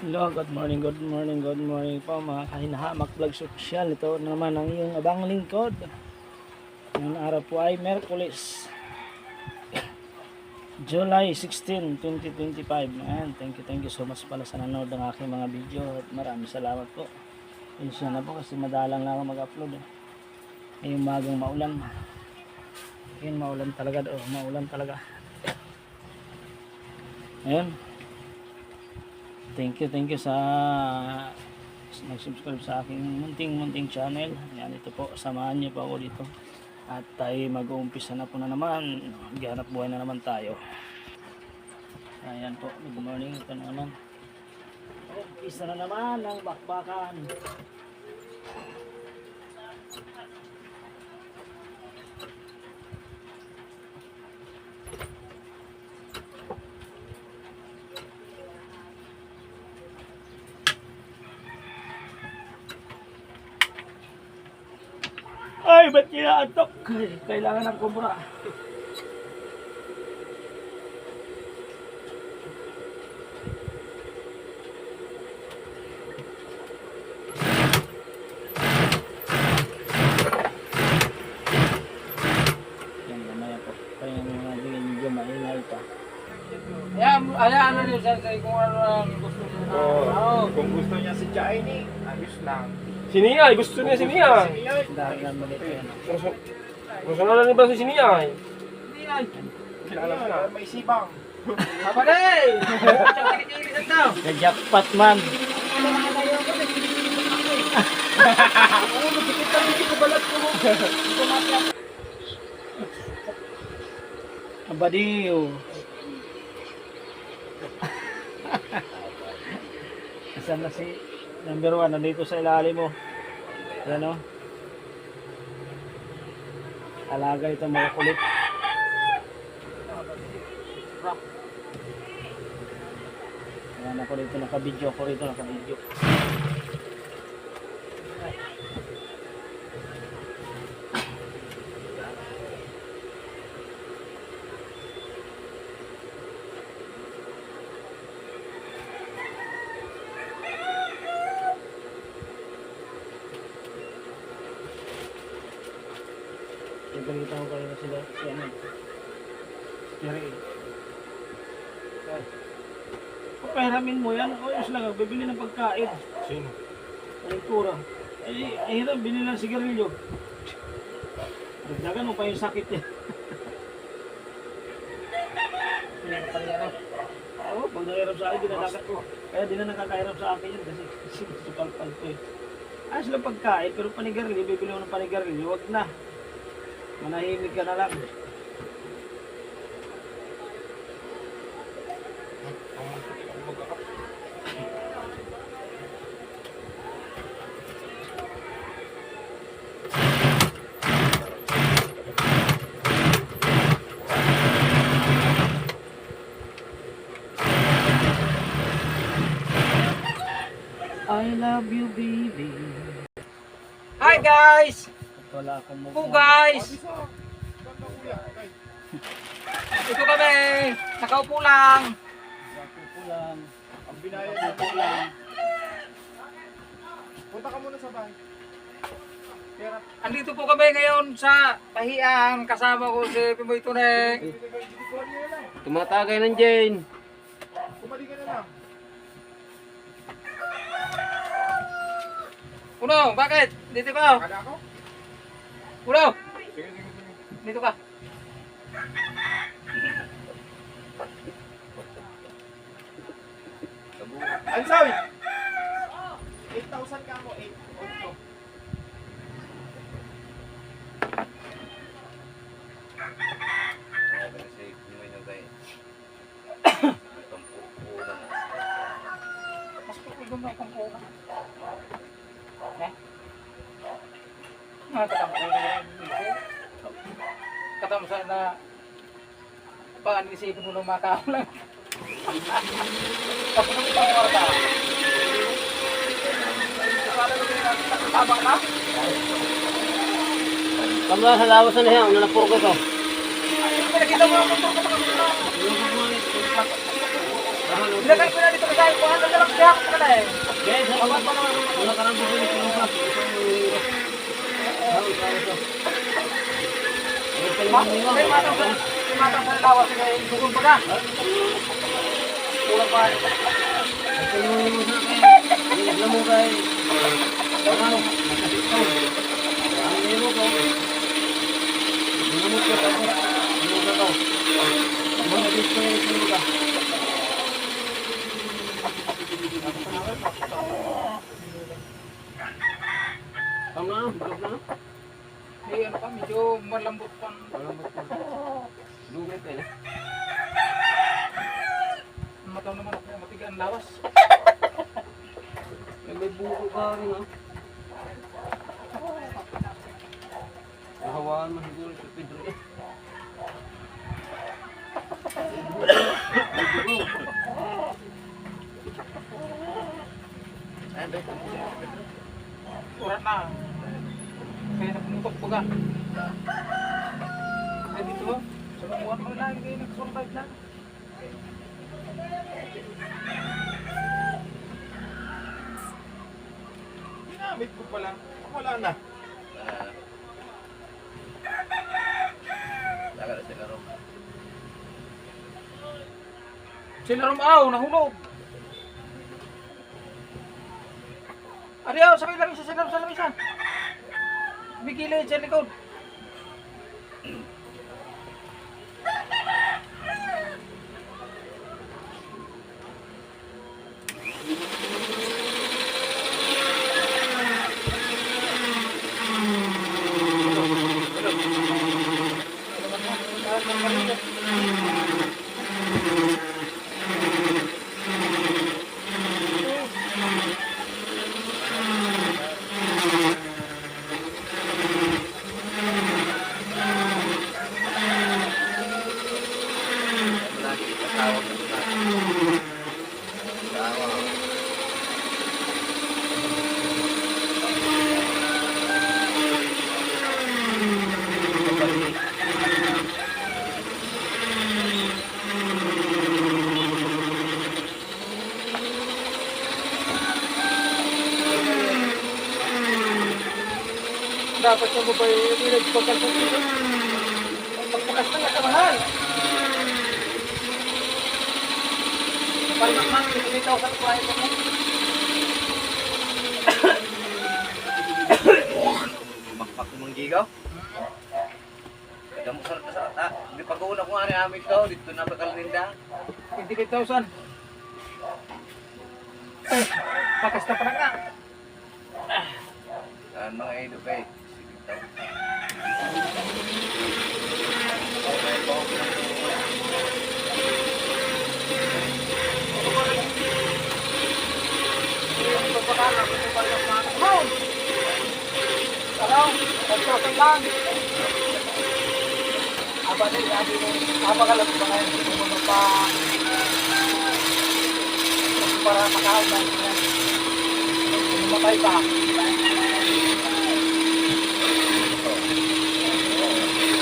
Hello, good morning po mga kahinahamak vlog social. Ito naman ang iyong abang lingkod. Ngayong araw po ay Merkulis, July 16, 2025. Ayan, thank you so much pala sa nanood ng aking mga video at maraming salamat po. Insya na po kasi madalang lang ako mag-upload. Ngayong magang maulan. Ngayon maulan talaga daw, maulan talaga. Ayan. Thank you sa nag-subscribe sa aking munting channel. Yan, ito po, samahan niyo po ako dito. At tayo mag-uumpisa na po na naman. Maghanap buhay na naman tayo. Ayan po, good morning. Ito na naman. Umpisa na naman ang bakbakan. Ay, ba't kinaatok? Kailangan ng kubra. Yan, mamaya po. Kaya mga medyo maingay pa. Ano niyo siya kung ano ang gusto niyo. Kung gusto niya si Jaini, ayos lang. Siniyay, gusto niya siniyay. Dahan malito yan. Gusto na lang ba si siniyay? Kilala mo na, may sibang. Kapatay! Kinikilisan daw. Jackpot man. Abadiyo. Asan na si number 1? Nandito sa ilalim mo. Ayan o. Alaga ito mga kulit. Ayan ako dito, nakabidyo ako rito, nakabidyo. Ibalita ko kayo na sila si ano. Yari. Papahiramin mo yan. O yun lang, bibili ng pagkain. Sino? Ang kurang. Ay, hirap, binili ng sigarilyo. Dagdagan mo pa yung sakit niya. Oo, pag nakahirap sa akin, dinadagat ko. Kaya di na nakakahirap sa akin yun kasi sipalpal ko eh. Ayos lang pagkain, pero panigarilyo, bibili mo ng panigarilyo, wag na. Manahimik ka na lang. I love you, baby. Hi guys! Wala akong Po guys! Ito kami! Nakaupo lang! Pulang. Ang binayad na Pulang. Punta ka muna sa bahay. Pera. Andito po kami ngayon sa Pahian. Kasama ko si Pimoy Tunay. Tumatagay ng Jane. Kumali ka na lang. Uno, bakit? Dito ka! Kada ako? Uno! Sige. Dito ka! Ansawi! 8,000 ka mo, 8. Mas pagkulong na akong pula. Katama sana pag-anisipin mo ng makao lang. Tapos nang ipang-orta. Tama na? Kamla sa lawas na niya, nalapur ko to. Pinakita mo ako. Ilagay ko na dito sa kuha. Ano na lang siya? Matang sa lawas kay Dugon pa ka. Kulang pa. Ito yung sa kay, alam mo kay, ano, ang nemo ko, ginamot ko tapos, ano ka to? Ano na dito yung sino ka? Tama na, blog na. Eh, ano pa, medyo malambot pa. Lugay ka na. Mataw naman ako, matigaan lawas. May buko ka rin ha. Nahawaan mo siguro si Pedro eh. Urat na. Kaya napumutok po ka. Kaya dito, sa mamuhan mo na, hindi nag-survive na. Ginamit ko pa lang. Wala na. Sila rumaw, nahulog. Ariyaw, sabay lang isa sila sa lamisa. Bigilid sa likod. Dapat sa mo ba yung nagpagkalpot dito? Pagpakas na nga kamahal. Palimakmak, 3,000 kuhain ko mo. Makpak mo ng gigaw. Kada mo sarap na sa ata. Hindi pag-uuna ko nga rin amig to. Dito na pagkalinda. 25,000. Pakas na pa na nga. Mga ido kay. Pagpakalang, pagpakalang mga kamahal. Salaw, 5,000 lang. Aba na sabi mo, abagalat ba ngayon sino mo pa para makahawlan niya. Matay pa.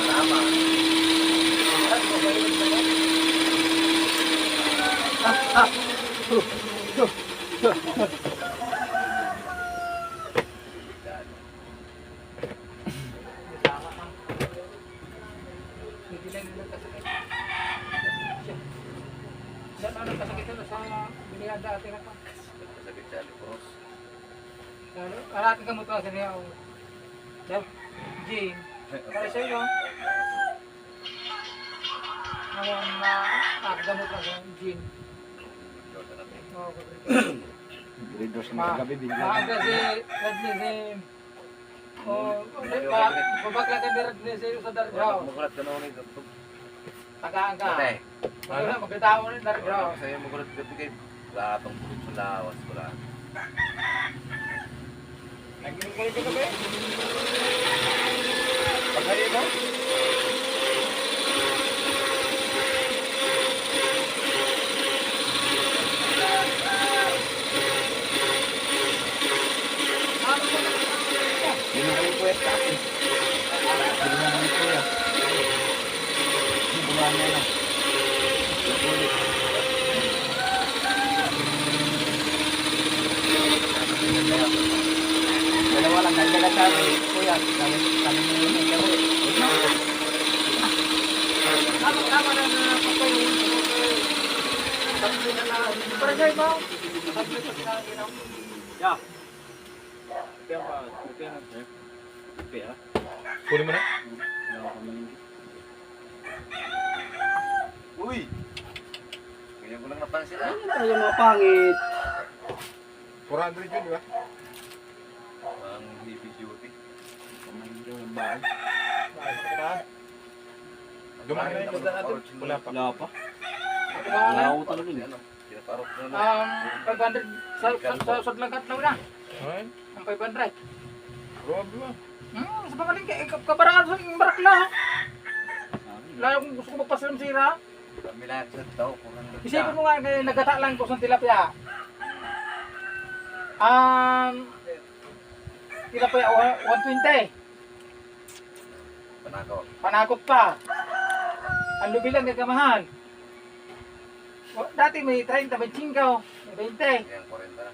Tama. Hindi lang nila kasakit. Saan ano kasakit na sa biniyada dati na pa? Sakit sa Alipros. Karating ka mo ito sa niya. Jane, para sa iyo. Ngayon na nakagamot lang sa Jane. Redos na gabi Maaga si Radley si... Babakla ka ni Radley si sa Darjaw. Mukulat ka noon ito. Tagaan ka. Patay. Wala, magkatao rin Darjaw. Sa'yo mukulat ka kay latong sa lawas wala. Naginom ka rin ka ba? Pagkain mo? Hindi na kayo puwesta. Hindi na kayo kuya. Hindi bulaan na lang. Dalawa lang, dagdagan tayo. Kuya, kami mo yung nagkaroon. Tama na na pagkain. Tatlo na lang. Barangay mo. Tatlo pa sinabi na. Ya. Kaya pa, kaya na sir. Kaya. Kunin mo na. Uy. Kaya ko lang napansin ah. Ano tayo mga pangit? 400 yun, di ba? Ang heavy duty. Pamahin yung bahay. Bakit? Dumaan na Ano yung yung natin? Wala pa. Wala pa. Tumawa na. Wala talaga yun. Ano? Pinaparok na lang. 500 sa Sudlagat na una. Ay, Ang 500. grabe ba? Sa pagaling kabarangan sa Barakla. Lalo kung gusto ko magpasilam sira. Kami lang sa tao. 400 Isipin mo nga kay nagata lang ko sa tilapia. Tilapia 120. Panakaw. Panakot pa. Ang lubi lang gagamahal. Dati may 30, may 5, may 20, Yan, 40 na.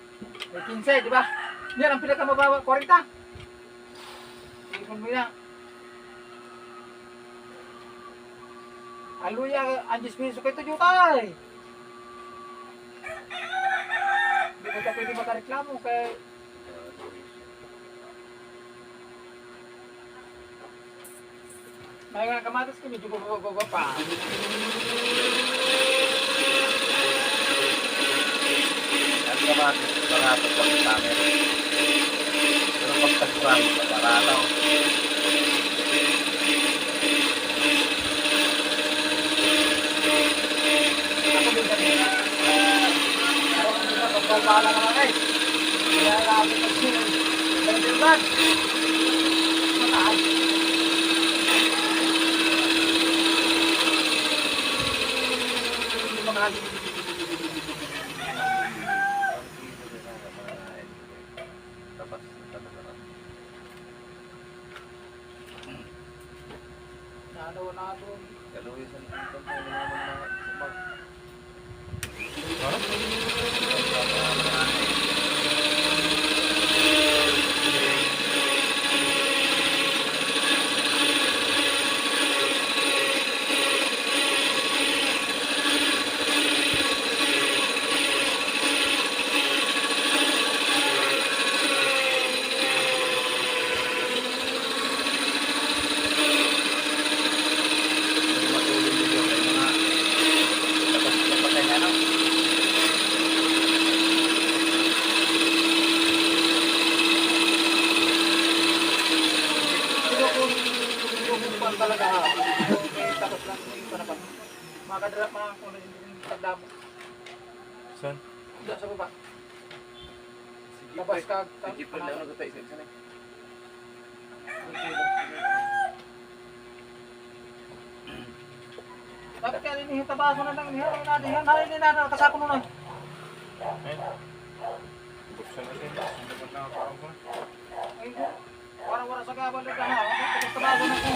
may 15, di ba? Yan ang pinakamababa, 40. Isipin mo yan. Aluya, ang 10 piso kay Tuyo kay. Hindi mo ka pwede makareklamo kay may mga kamatis ko, medyo baba pa. Ang naman, pangatag pa sa amin. Pero pagtagpuan, pagkarataw. Ako din kanina. Pero kung di ba, pagpapala naman eh. Kaya namin mag-sing. Ganyan. Mataas. Hindi ba mahal? Tapos, tapos na. Nano na doon. Kaluwisan ang tampay naman na sa mag... Kung talaga ha. Tapos lang yung panapan. Makakadrap mga kung yung tagdamo. Saan? Diyan sa baba. Sige Labas ka. Sige pa lang ako tayo sa sana. Bakit kaya rin tabaso na lang. Hiharap natin. Hiharap natin. Kasako nun. Ay. Buksan natin. Hindi mo na ako ako. Ay, wala sa gabal na ha. Tapos tabaso na ko.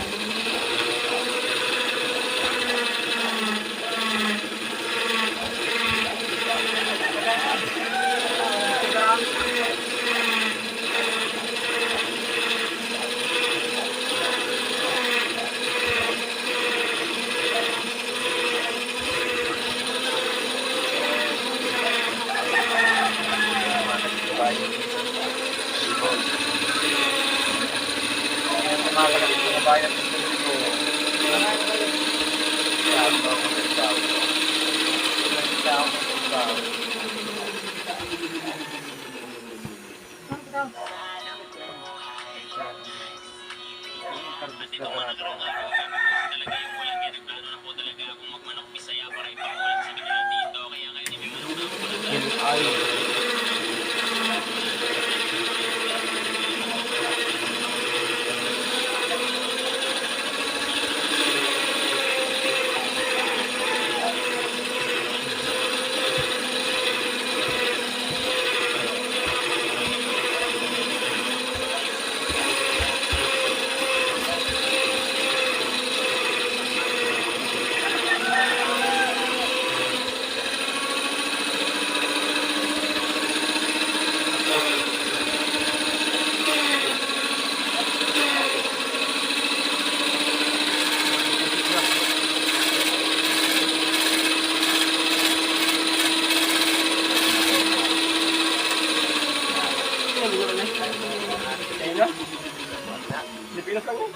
lang yan.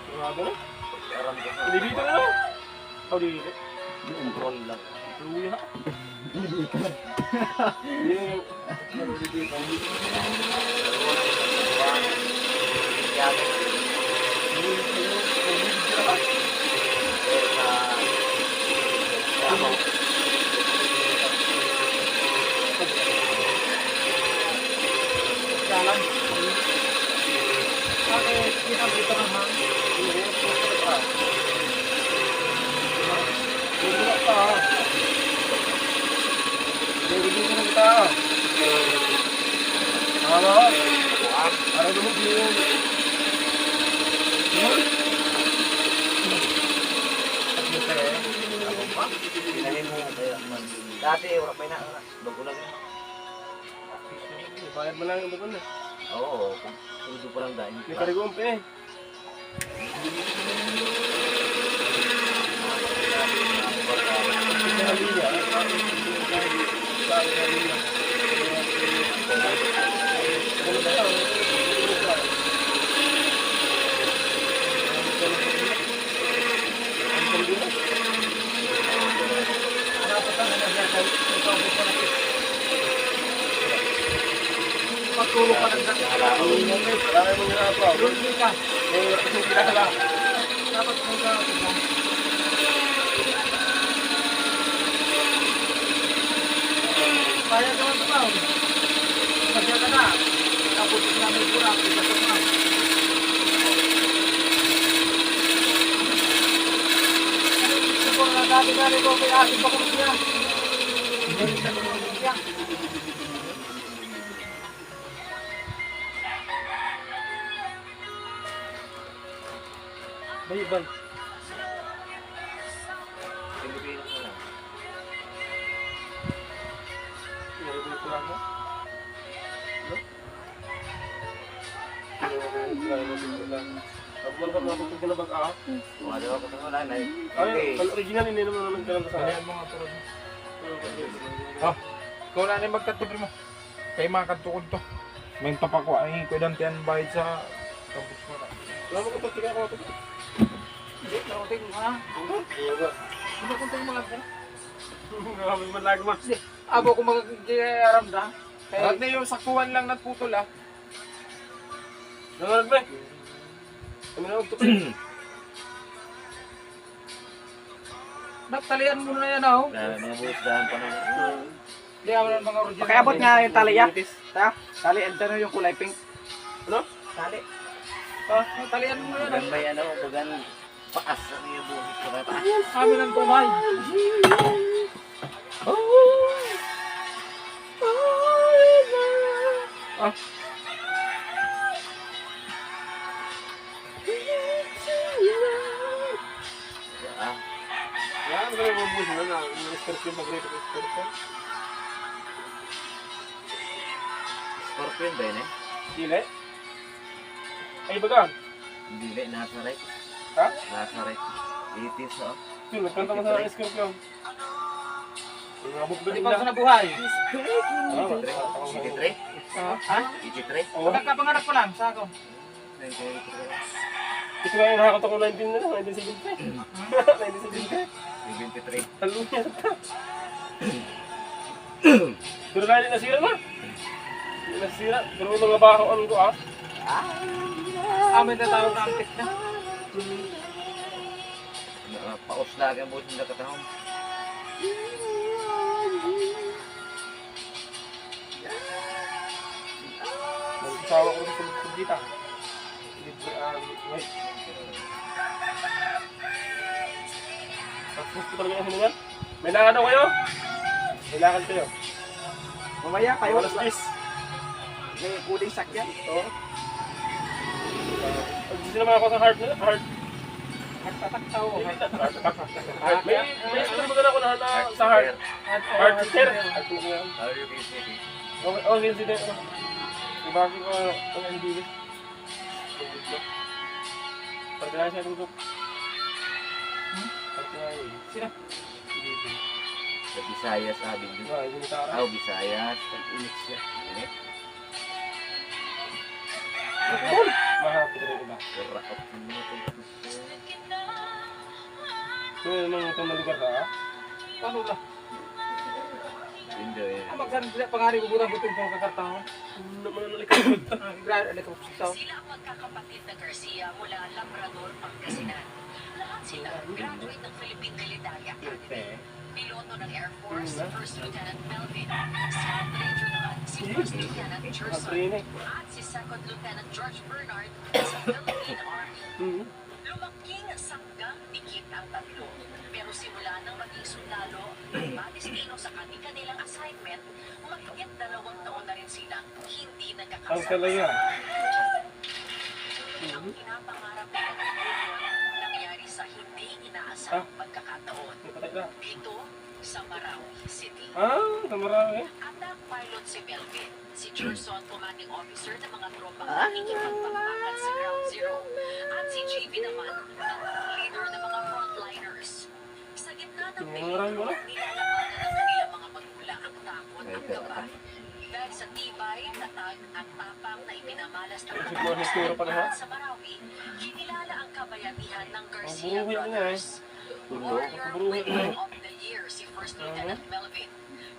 Sigurado na. Aram ko sa Hindi dito na lang. Oh, dito. control lang. Luya. Hindi na yung... Ano dito? Jalan. Bakit kita dito naman? Dito ka. Dito na kita. Ano? Para lumog yun. Dati, wala pa na. Bago lang yun. Bayad mo lang yung baton eh. Oo, puso pa lang dahil. May karigong pa eh. Pagtulog pa ng dati. Marami mong ginagawa. Doon ka. Yung kinakala. Dapat mo ka. Kaya naman ito ba? Kasi ka na. Tapos namin pura. Kita ko na. Ito na dati-dati ko kay ating bakit niya. Hindi sa niya. Bay. Pilipinas na lang. Pinagay ko lang. Abang ka matutog ka na bag-a. Wala ako sa wala na. Ay, ang original hindi naman naman ka lang sa Kaya mga puro. Ikaw na rin magkatubri mo. Kay mga kantukod to. May papakwa ay ko dan tiyan bayad sa kampus mo na. Wala mo kapag tika ako. Hindi, naroting mo ha. Ano kung tayo mga pera? Grabe man lagi man. Abo ko mag-aram na. At na yung sakuan lang nagputol ah. Nangarag ba? Kami na magtutok. Nagtalian mo na yan oh. Mga buhos-dahan pa naman. Hindi ako ng mga original. Pakiabot nga yung tali ah. Ta? Tali, andyan yung kulay pink. Ano? Tali. Nagtalian mo yan Bagan oh. may ano, bagan paas ang iyo buhos ko na taas. Kami ng tumay. Ah, Yan, kami mabusin na na. Scorpion, mag-rate ako scorpion. scorpion ba yun eh? Dili. Ay, bagan. Hindi, nasa right. Ha? Nasa right. Itis oh. Yun, nagkanta mo sa scorpion. Abot ba Hindi din pa na? ako nabuhay. 83? Ha? 83? Oo. Nagkapanganak pa lang sa ako. 93. Ito nga yung nakakot ako 19 na lang, 1973. 1973. 73. Talo niya sa Pero kaya din nasira na. Hindi nasira. Pero may mga bakaon ko ah. Amin na tawag na antik na. Paus lagi ang buhos ng katahong. Nagsasawa ko sa dita. Wait. Tapos ko talaga yung hiningan. May lakad ako kayo? May lakad kayo. Mamaya kayo. Alas 10. May kuling sakyan. Oo. Gusto naman ako sa heart na. Heart. Nagtataktaw. May gusto naman ako na sa heart. Heart sister. Heart mo yan. RUBCT. Oh, yun sila. Ibagi ko ang NDB. Pagkala siya tutok. Pagkala Sino? Sa Visayas, sabi nyo. Diba, yung gitara. Oh, Visayas. Pag-init siya. Init. Mahapit rin iba. So, yung itong malugar ka, ha? Ano lang? Hindi eh. Magsan pangari ko burang gutin ko kakartang. Naman ang likod. Grad ada ko sa. Sila ang magkakapatid na Garcia mula Labrador, Pangasinan. Lahat sila graduate ng Philippine Military Academy. Piloto ng Air Force, First Lieutenant Melvin. Scout Ranger naman si First Lieutenant Gerson. At si Second Lieutenant George Bernard sa Philippine Army. Lumaking sanggang dikit ang tatlo. Pero simula nang maging sundalo, madistino sa kanilang assignment, mahigit 2 taon na rin silang hindi Ang nagkakasama. kalaya. Ang pinapangarap nila ng Union nangyari sa hindi inaasahang pagkakataon. Patay na. Dito sa Marawi City. Tamarami. Attack pilot si Melvin, si Gerson, commanding officer ng mga tropang nakikipagpagpakat sa Ground Zero, at si JV naman, ang leader ng mga frontliners. Sa gitna ng peligro, nilalabanan ng kanilang mga magulang ang takot at kaba. Dahil sa tibay, tatag at tapang na ipinamalas ng mga sa Marawi, kinilala ang kabayanihan ng Garcia Brothers. Warrior Wing of the Year si First Lieutenant Melvin.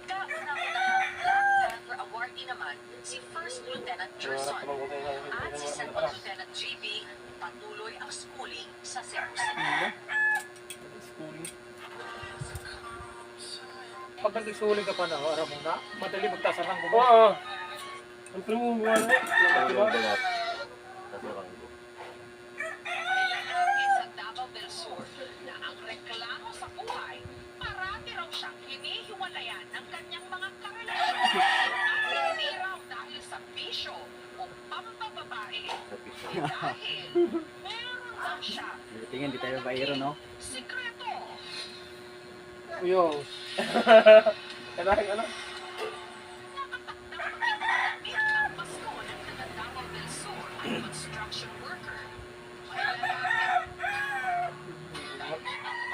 Kauna-unahang Black Panther Awardee naman si First Lieutenant Gerson. At si Second Lieutenant JB patuloy ang schooling sa Cebu City. Pag nagsuling ka pa na, ara mo na, madali magtasarang ko. Oo. Ang prumubuhan na. Diba? Ilalagay sa Davao del Sur na ang reklamo sa buhay, marami raw siyang hinihiwalayan ng kanyang mga karelasyon at hindi raw dahil sa bisyo o pampababae. Dahil meron daw siya Tingin di tayo bayro no. sikreto. Uyo. Kailangan ano? Ang pasko ng taga Davao del Sur ay construction worker. May lalaki.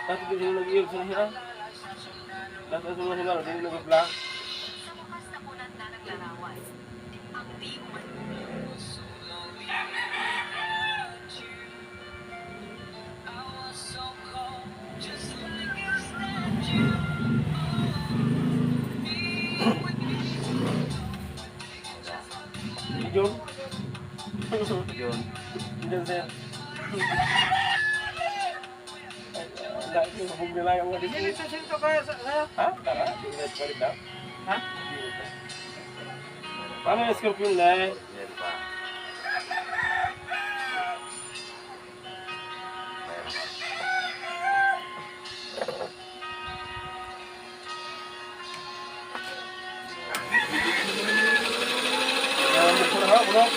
Dati din yung nag-iog sa niya. Dati sa mga hilang, hindi nag-vlog. Sa wakas na punan na naglarawan, ang di umano. Yun. Yun. Diyan siya. Dahil yung hubog nila yung mga Hindi dito. sinto ka sa Ha? Tara, tingnan pa rin daw. Ha? Paano yung scorpion na eh? Yan pa. Bukso na ha, bulok.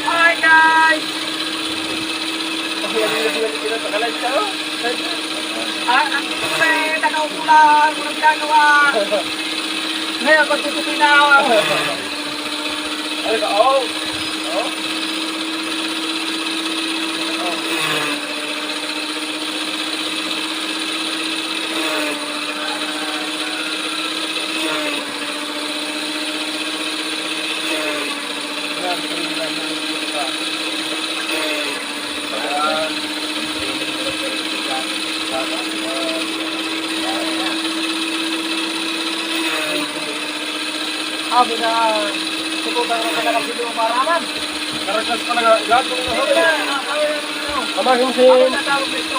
Hi guys! Ang dito ko eh, nakaupulan, walang ginagawa. Ngayon, magtutupi na ako. Ano ka? Oh! Oh! Sabi na, subukan na talaga sila yung maraman. Karakas ka lang, lahat mo na Sabi hapon. na, Kamagin si ako natawag nito,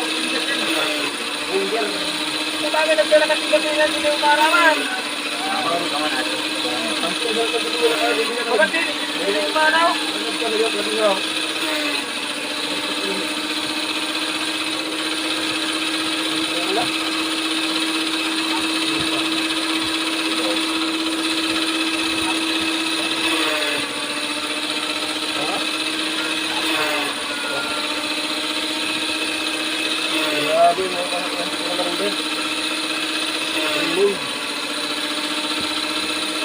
Angel. sabi na sila katigatin sila yung maraman. Pagkatin, sila yung maraw. Grabe mo, parang din.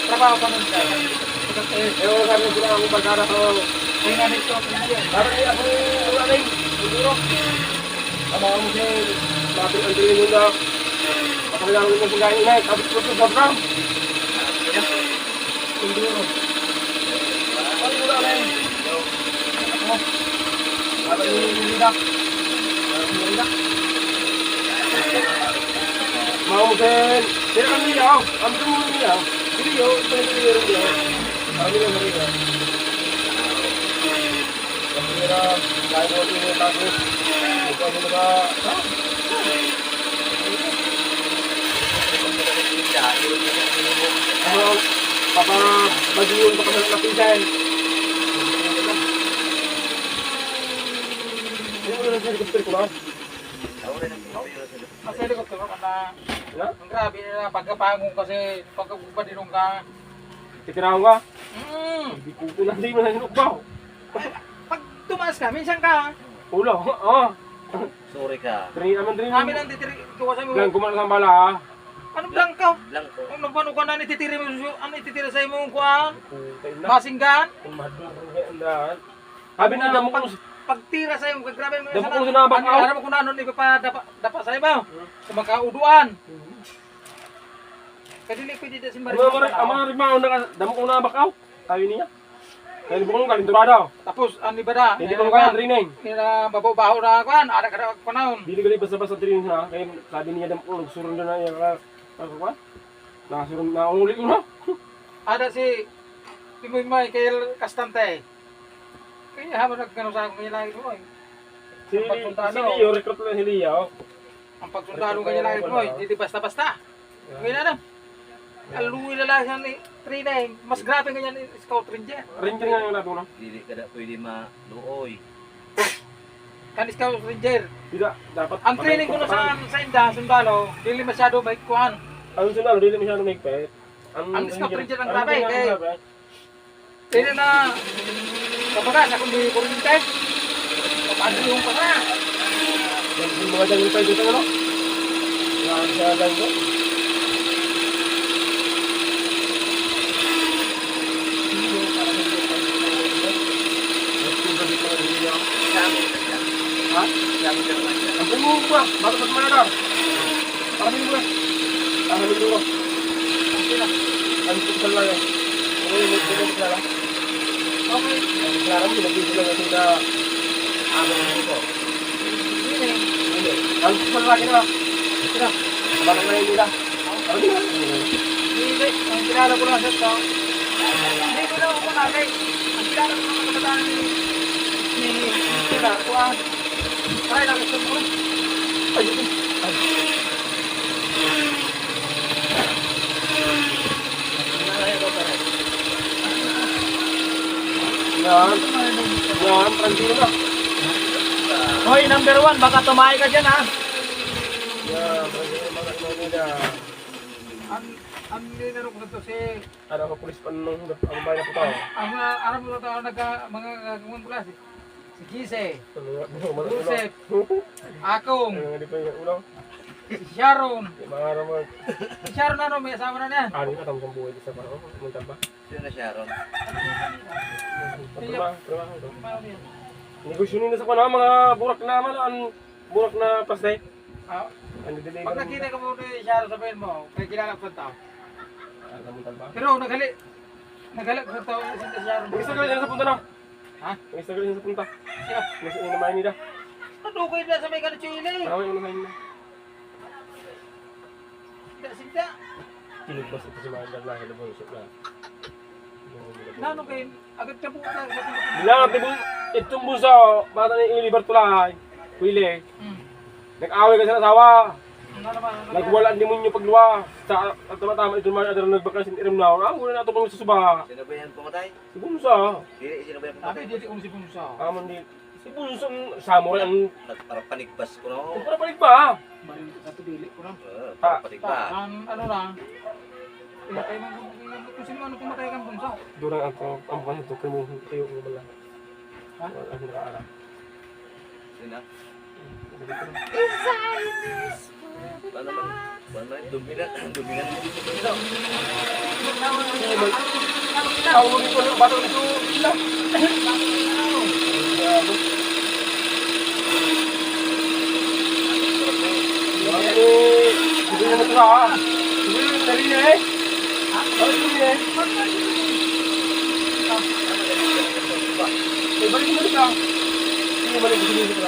Trabaho pa nun siya. Ewan kami sila ang pagkara ko. Tingnan nito, tingnan. Parang di ako ulanay. Siguro. Ama mo siya, lapit ang tingin nila. Kailangan mo yung pagkain na. Tapos ko ito, Abraham. Enduro. Ano mo na lang? Ako. Para yung lidak. Mausin. Sila kang niyaw. Ang mo niyaw. Hindi yun. Ito yung pinirong niyaw. Parang nilang marina. Ang pira. Kaya mo ito yung tago. Ito ang mga... Ano? Papabagiyong pa kami ng napisan. Ano mo na sa helicopter ko na? Kasi helicopter ko na. Ang grabe na pagkapangon kasi pagkabupadilong ka. Titiraw ka? Mm. Hindi ko lang din mo na hinukbaw. Pag tumaas ka, minsan ka. Ulo, oo. Sorry ka. Amin ang titiri ko sa mo. Bilang kumana sa bala ha. Ano blanco? Blanco. Ano ba ko na nititiri mo? Ano ititira sa imong kuan? Putay na. Masinggan? Sabi na damo ko Pagtira sa imong grabe mo. Damo ko sa nabak, aw. Ano mo kung ano ni pa dapat sa ibaw. Sa magkauduan. Kadili pwede da si Maria. Ama rimao na damo ko na bakaw. Tayo niya. Kaya ko nung kalinturado. Tapos ano ba da? Hindi ko kaya training. Nila babaw na kuan, ada kada panahon. Dili gali basta-basta training ha. Kaya sabi niya damo ko nagsurun na niya ano ba? Nasurun na uli ko na. Ada si Timoy Michael Castante. Kaya habang nagkano sa akong lagi mo. Si Leo, recruit lang si Leo. Ang pagsundalo kanya lagi mo, hindi basta-basta. Ngayon na. Aluwi na lang siya ni training. Mas grabe ganyan ni Scout Ranger. Ranger nga yung nato no. Dili ka na pwede maluoy. Kan Scout Ranger. Tidak dapat. Ang training ko na sa Inda, sundalo, dili masyado may kuhan. Ang sundalo dili masyado mahigpit. Ang Scout Ranger ang grabe kay. Dili na kabaga sa kundi kuryente. Paano yung pala? Yung mga dyan yung tayo dito ano? Yung siya dyan ko. Ha? Ang mo ba? Bakit ba't mana na? Paramin mo na. Paramin mo na. Ang tukal lang eh. Ano yung magkakala? Okay. Ang klara mo, nabibig lang natin na ano ko. Ang tukal lagi na. Ito na. Bakit na yung nila? Paramin mo na. Hindi, ang kilala ko lang sa ito. Hindi ko lang ako nalay. Ang kilala ko lang kabataan ni Sila, kuhan. Ay, nakita mo lang. Ay, ito. Ay. Yan, tranquilo na. Hoy, number 1, baka tumahay ka dyan ha. Yan, tranquilo mga nila. Ang ninaro ko nito si Ano ka pulis pa nung ang bayan na po tao? ang aram mo tao mga gagawin pula si Gise, Joseph, Akong, Hindi pa yung ulang. si Sharon. Mga ramag. Si Sharon ano, may asawa na niya. Ano ka tamang buhay sa parang munta ba? Sino na siya ron? Trabaho. Negosyo nila sa kanang mga burak na man ang burak na plastic. Ah, Ano deliver. pag nakita ka mo ni Sharon, sabihin mo, kay kilala ko sa tao. Munta ba? Pero naghali ko sa tao si Sharon. Gusto ka sa punta na. Ha? Gusto ka sa punta. Siya. Gusto ni naman nila. Ano kayo na sa may kanang chile? Tama yung naman nila. Sinta. Tinubas ito sa mga dalahe na buhay na. Nano kayo, agad ka po sa Bilang tibong itong buso, bata ni Ilibar Tulay, Wile. Nag-away kasi ng asawa. Nagwala ang demonyo pagluwa. Sa tama-tama ito naman at nagbakasin iram na. Ang gula na ito pang susuba. Sino ba yan pumatay? Si Bunsa. Dili, sino ba yan Sabi pumatay? dito kung si Punsa. Amon di. Si Bunsa ang samurai ang Para panigbas ko no. para balik ba? Balik sa pili ko na. Para panikba. Ang ano lang. Pinatay man kung sino ano pumatay kang Punsa. Durang ang bukan ito kay mo tayo ng bala. Ha? Ano na ara. Sino? Paano man? Paano man? Dominant. Dominant. Sino? Tawag ko ng bato ito. Sila. Hindi na ah. Sige, dali niya eh. Balik mo niya eh. Eh, balik mo dito. Sige, balik mo dito.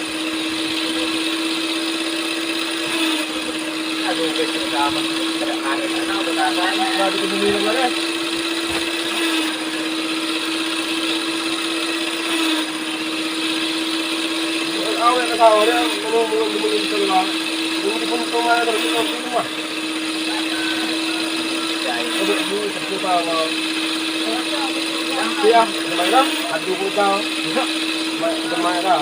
Ano ba ito naman? Ano ba naman? Bago ko bumilang na rin. Awal na tao rin. Lumulong sa lupa. Hindi po nito mga ito. Hindi mo. Sabi ko sa puta mo. Siya, lumayan lang. Ado ko ka. Lumayan ka.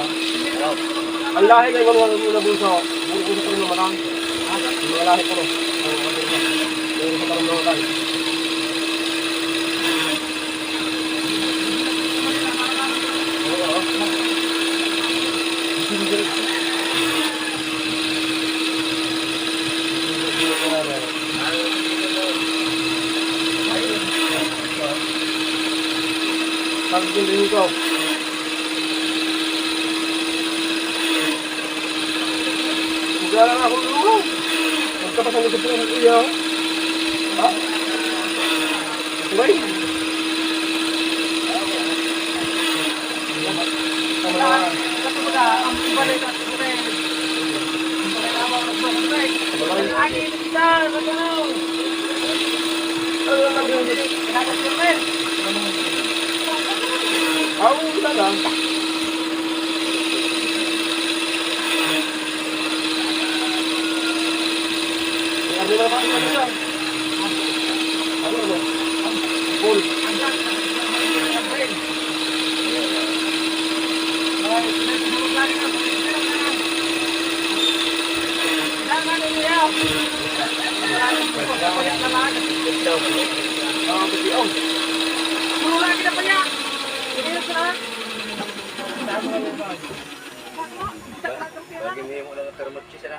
Ang lahi kayo manuwan ng muna bunso. Bunso sa rin naman. Ang lahi ko. Pero sa parang naman tayo. Pagdating din ko. Hindi lang ako tulong. Magkapasang ito po ng iyo. Ha? Tuloy. Tama na. Kasi mo na, ang ibalik at ibalik. Ibalik ang mga ibalik. Lagi kita, nagalaw. Ano lang nagawin dito? Kinakas yung men. Ako na lang. Ano na naman ito lang? Ano ano? Full. Lagi mo lang karmotsi sila.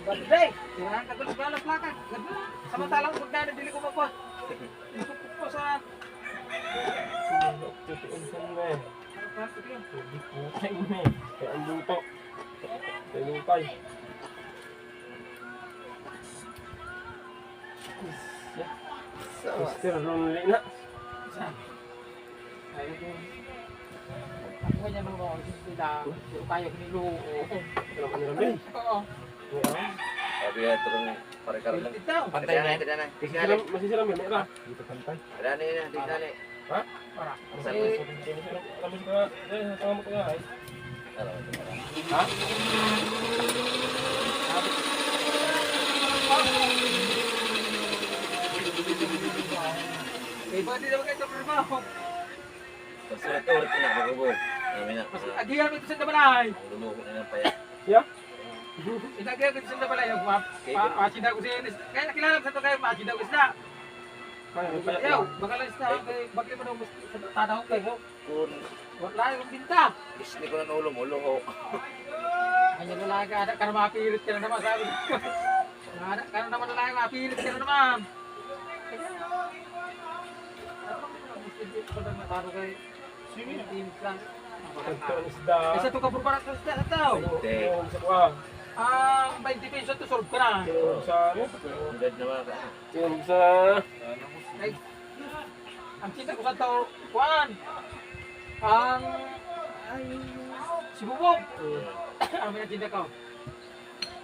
Gabi, tirahan ka gulis balas lakan. Gabi, samantalang kung dahil dili ko mapot. Ikupot ko sa... Kaya ang buto. Kaya lutay. Mr. Lonely na. Ako niya nung mga sila, tayo kiniluho. Alam ka nila rin. Oo. Sabi nga ito kung pare-karo lang. Ito. Pantay na ito na. Tingnan. Masisiram yun, era. Dito pantay. Wala na yun. Tingnan. Ha? Para. Saan Kasi, Alam mo ka, tama mo ka nga eh. Ha? eh, ba't di naman kayo sa trabaho? Susunod to, ulit na. Magubog. Namin na. Mas agihan mo ito sa dabalay. Luluho na ng paya. Yeah? Inagihan ko ito sa dabalay. Masida ko siya. Kaya nakilala ko sa ito kayo, masida ko sila. Ayaw, baka lang sila. Bakit mo nung tanahong kayo? Kung Wala yung binta. isni ko ng ulo mo, luho. Kanya lalaki, anak ka na mapilit ka na naman, sabi ko. Anak ka na naman lalaki, mapilit ka na naman. Nataro kay teams lang. Kanto ang isda. Isa to ka po para sa isda sa tao. Hindi. Oo, sa kuha. Ang 20 pesos to solve ka na. Yung sa ano? Dead na mga ka. Yung sa... Ay, ang cinta ko sa tao, Juan. Ang... Ay... Si Bubog. Ang may cinta ko.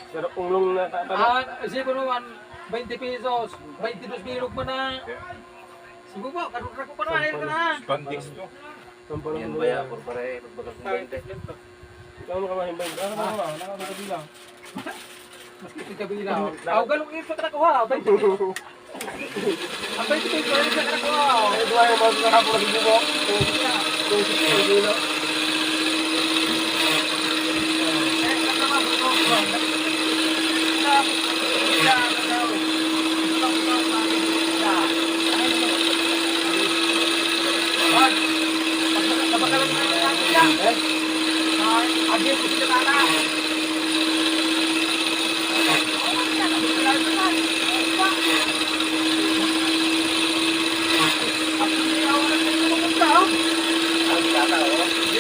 Sa unglong na tatanong. Siguro 20 pesos. 22 bilog mo na. Si Bubog, karukra ko pa naman. Ayun ka na. Sampalong Yan unglong. ba ya? Por pare, pagbagas ng 20. Ikaw mo kamahimbay. Ano ba naman? Nakakabila. Maski si Kabila. Aw, galong ito ka nakuha. 20 pesos. Ang 20 pesos, ayun ka nakuha. Ay, duwa yung mga nakapula sa buko. Kung sila.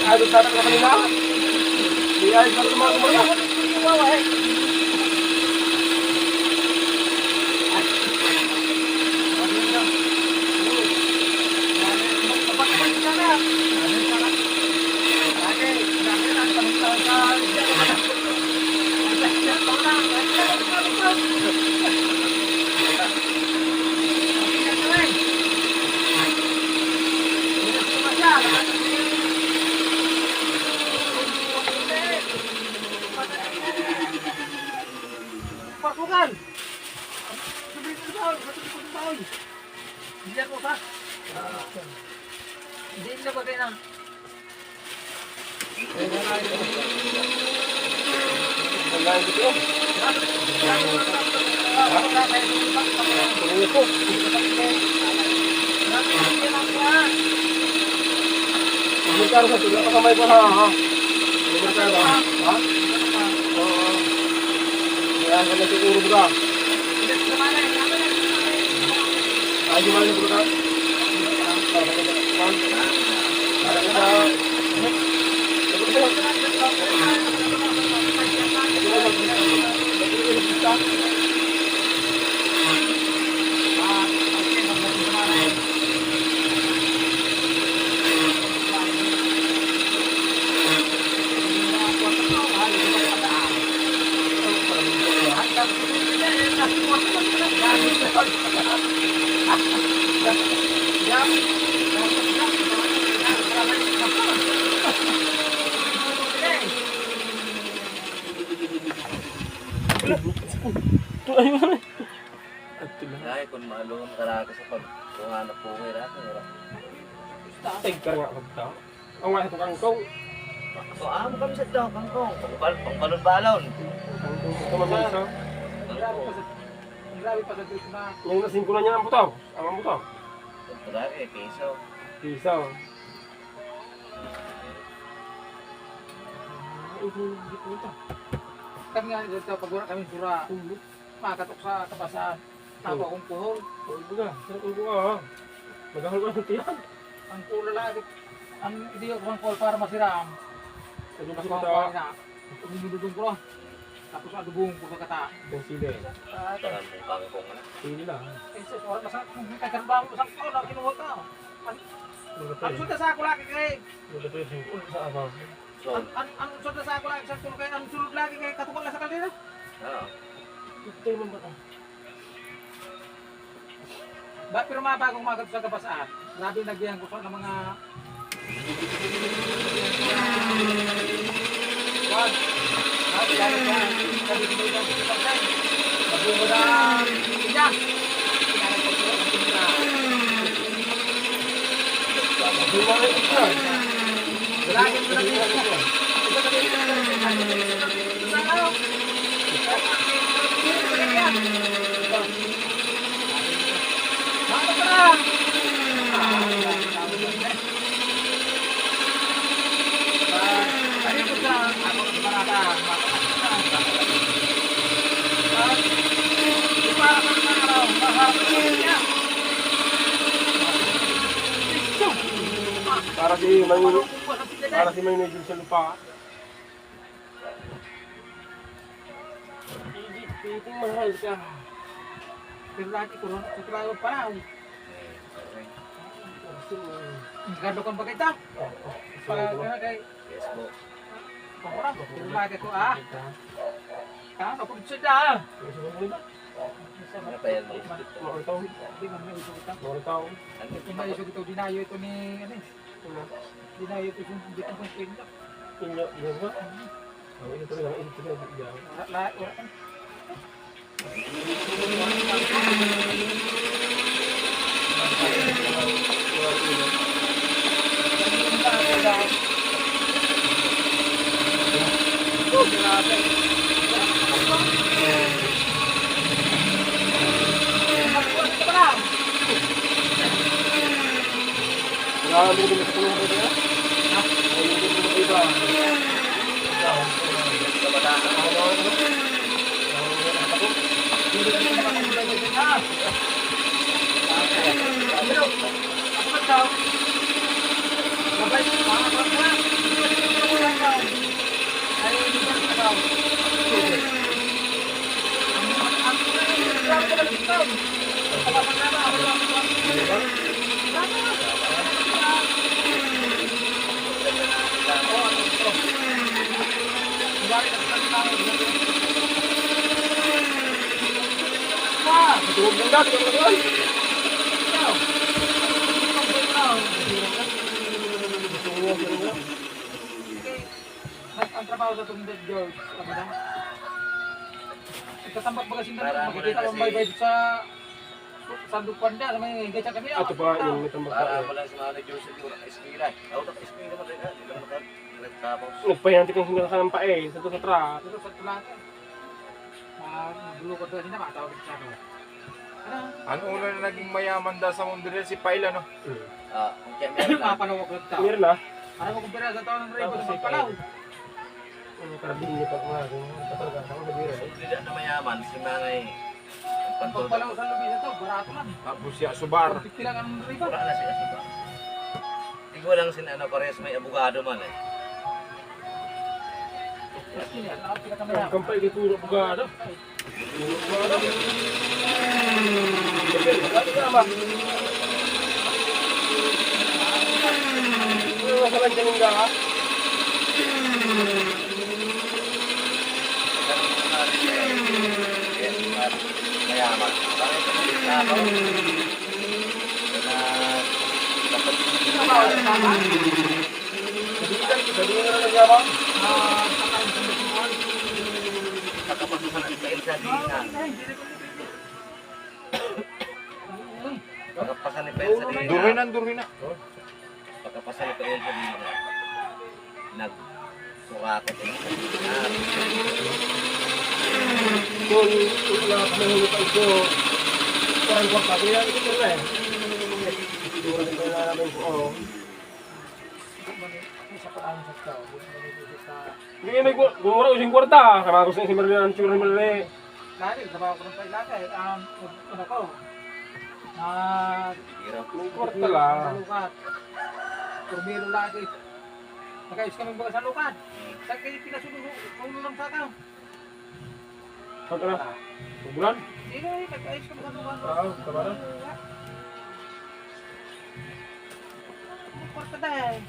Ay, doon sana ka kanina. Di ay, sana lumakumala. Wala yung dito. Ito. Magkano sa tula pa kamay ko ha. Magkano ha? Oo. Kaya ka na siguro ba? Ay, di ba yung buka? Ay, kung maalon karaka sa pagkuhanap po ngayon natin. Tag ka nga kagta. Ang wala itong kangkong. So, amo kami sa daw, kangkong. Pagbalon-balon. Kangkong ito mamisa. Grabe pa sa trip na. Yung nasingko na niya ang butaw. Ang butaw. Ito na eh, piso. Isaw. Kami nga dito, pag wala kami sura, makatok sa kapasan. Tapo akong puhol. Huwag ka. Sarap ko ha. Maghahal ka ng tiyan. Ang pula lagi. Ang hindi ako call para masirang. Sabi Kasi mo mga sa kuha na. Umidudong ko lang. Tapos adubong ko kata. Yung sili. Parang mong kangkong na. Sili lang. Eh, sus, wala masak. Kagarbang mo sang taon na kinuha ka. Ang suda sa ako lagi kay. Magkapit yung sa abang. So, Ang suda sa ako lagi sa tulog kay. Ang sulod lagi kay katubang na sa kaldera. ano? Ito yung mga Ba, pero mabagong magat sa kabasaan. Grabe nagyan ko sa mga... Wag! Grabe lalo ka. Sabi ko yung pagkay. Mabuho na... Iya! Kinalang ko ito. Ang tumira. Bumahay ko siya. Lagi mo na ito. Ito na ito. Ito sa ano? Mama ka! Ano ko sa ako sa barata? Para ka na araw, mahal niya. Para si Manilo. Para si Manilo sa lupa. Piting mahal ka. Pero lagi ko ron, sa trabaho pa na. Gado kan bagay ta. Pag kay Yes po. pamora, pero lagi ko ako sudah. Ano pa yan? Mga tao. Di man may isu kita. Mga tao. Kung may isu kita dinayo ito ni ano. Dinayo ito yung dito ko sa inyo. Inyo, inyo nga. Ang ito rin, ang ito rin. Wala kan. Wala din din sa tulong ko dito. Ha? Ay, din din ko iba. Tulog ng dati, tulog ng dati. Ang trabaho sa itong Dead George, ano na? Kasambak baga sinda, makikita mo may bayad sa sandukan na, may gacha kami. Ato pa yung may tambak Para pa. mo lang sa mga nag-Joseph yung eskwila. Out of eskwila mo rin ha. Hindi lang nagtapos. Nagpayanti kong sinala ka ng pae sa to sa truck. Pero sa tulata. Magulo ko doon, hindi na matawag sa ano. Ano? Ang una na naging mayaman daw sa mundo rin si Paila, no? Kaya meron lang. Mapalawag lang tao. Meron na. Ano mo kumpira sa taon ng Rebo sa Magpalaw? Ano karabing niya pag mga kapalaga ako sa bira. Hindi na mayaman, si Manay. Ang Magpalaw sa Lubisa to, barato lang. Tapos siya, Subar. 50 lang ang Rebo. Wala na siya sa Hindi ko lang sin ano, parehas may abogado man eh. Ang kampay kay Puro Bugado. Puro Bugado. Ano ka ba? Ano ka lang dyan ka? Mayaman. Bakit ito yung tao? Sabi nga na nagyaman? Pagkapasukan ang Israel sa Dina. Pagkapasan ni Israel sa Dina. Durhin na. Pagkapasan ni Israel sa Dina. Nagsurakot ang sa Dina. Kung wala ka mahulog pa ito, parang kwa pa, kaya ito na eh. Ito na namin ko, oo. Hindi kayo may gumura using kwarta, kama gusto niya si Marilyn ang tsura ni Marilyn. Lagi, trabaho ko ng pailagay. Ano ko? May kwarta lang. Salukat. Turbiro lagi. Nag-ayos kami mga salukat. Saan kayo pinasulo lang sa akaw? Saan ka na? Bulan? Hindi na, nag-ayos kami sa salukat. Tama na. Kwarta na eh.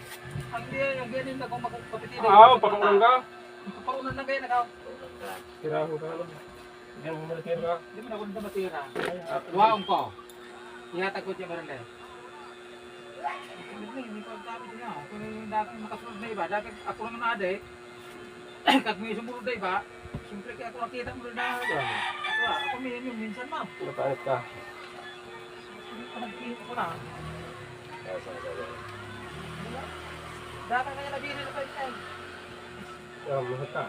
Ang ganyan na kung makapatid. Pagkakulang ka? Paunan na ganyan ako. Tirahan ka lang. Yan mo malatir ka. Hindi mo na kung matira. Waong ko. Ihatag ko siya marala. Hindi ko sabi niya. Kung dati makasunod na iba, dati ako lang na ade. Kag may sumunod na iba, siyempre kaya ako nakita mo na ako may yun minsan ma'am. Napaanit ka. Nagkita ko na. Dati kaya nabili na kayo tayo. Mahal ka.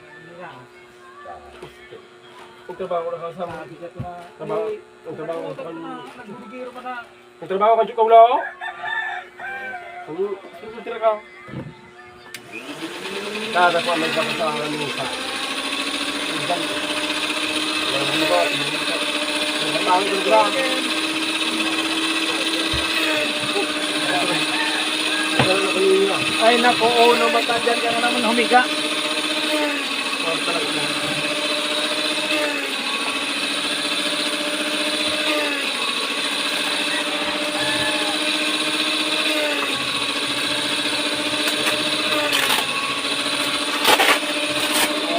Hindi na. Ang trabaho na kasama. Sabi ko na. Ang trabaho ka sa Nagbibiro pa na. Ang trabaho ka dyan kaulaw? Sino tira ka? Kada ko may kapasahan mo sa. Ano ba? Ang tawag ng trabaho. Ay naku, no mata dyan ka naman humiga.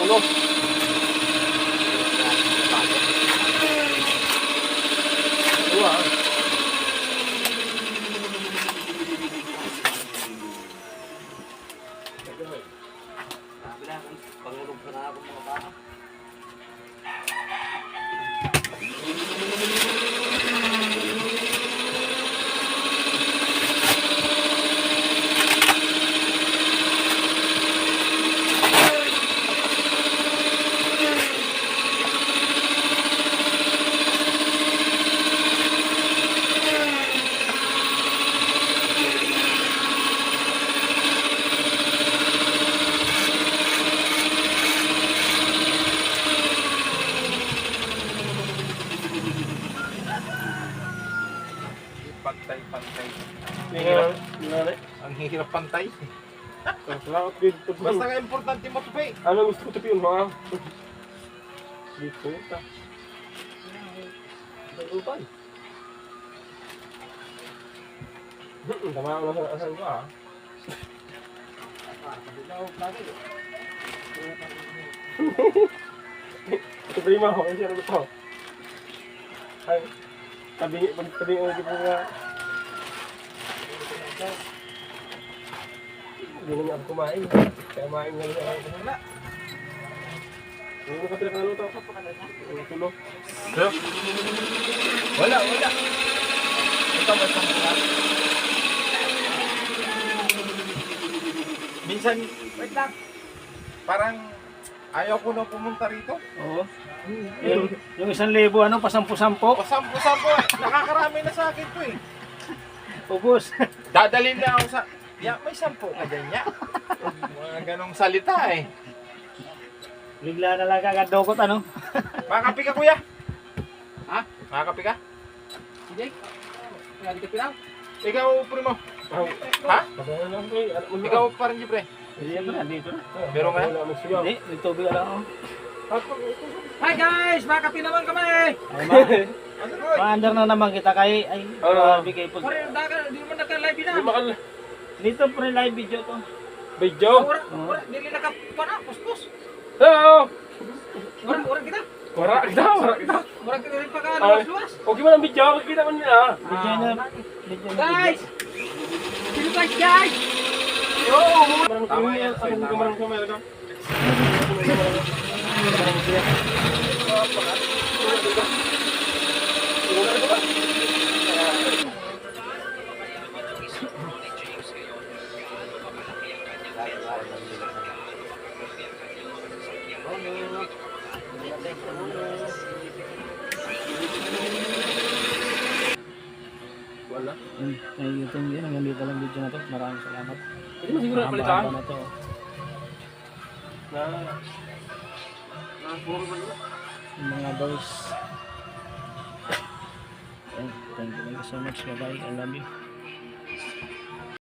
Ulo. Pangulog ka na ako mga bata. Pantay. Ang Ang hirap pantay. salamat dito. Basta nga importante mo tupi. Ano gusto ko tapiyon ha? Dito ta. Bagupan. Tama ko na sa asan ko ha. Ito prima ko kasi ano to. Ay, tabi ang tipo nga. Hindi na nga ako kumain. Kaya kumain nga lang ako. Wala. Ano ka pala kano to? Tulo. Wala. Ito ba sa mga? Minsan, wait lang. Parang ayaw ko na pumunta rito. Oo. Yung 1,000, ano, pasampu-sampo. Pasampo-sampo, nakakarami na sa akin to eh. Ubus. Dadalhin na ako sa... Ya, may sampo ka dyan ya. Mga ganong salita eh. Bigla na lang kagadokot, ano? Makakapi ka kuya? Ha? Makakapi ka? Hindi. Kaya di ka pilaw. Ikaw, primo. Ha? Ikaw pa rin, pre. Hindi pa na, dito na. Pero nga? Hindi, may tubig lang ako. Hi guys! Makapi naman kami! Ay, ma-under na naman kita kay, ay, grabe kayo po. Pare, di mo nagka-live na. Dito pre live video to. Video? Wala, dili nagka-para, puspos. Oo! Wala kita. Wara kita. Wala kita rin pagka-luwas-luwas. Okay mo ng video, makikita mo nila. Video na, video na. Guys! Sino guys? Marang kamera ka. Wala. Ay, itong yun, hanggang dito lang video na to. Maraming salamat. Hindi mo siguro napalitan. Mahaba na to. Puro ba nila? Yung mga boys. Thank you so much. Bye-bye. I love you.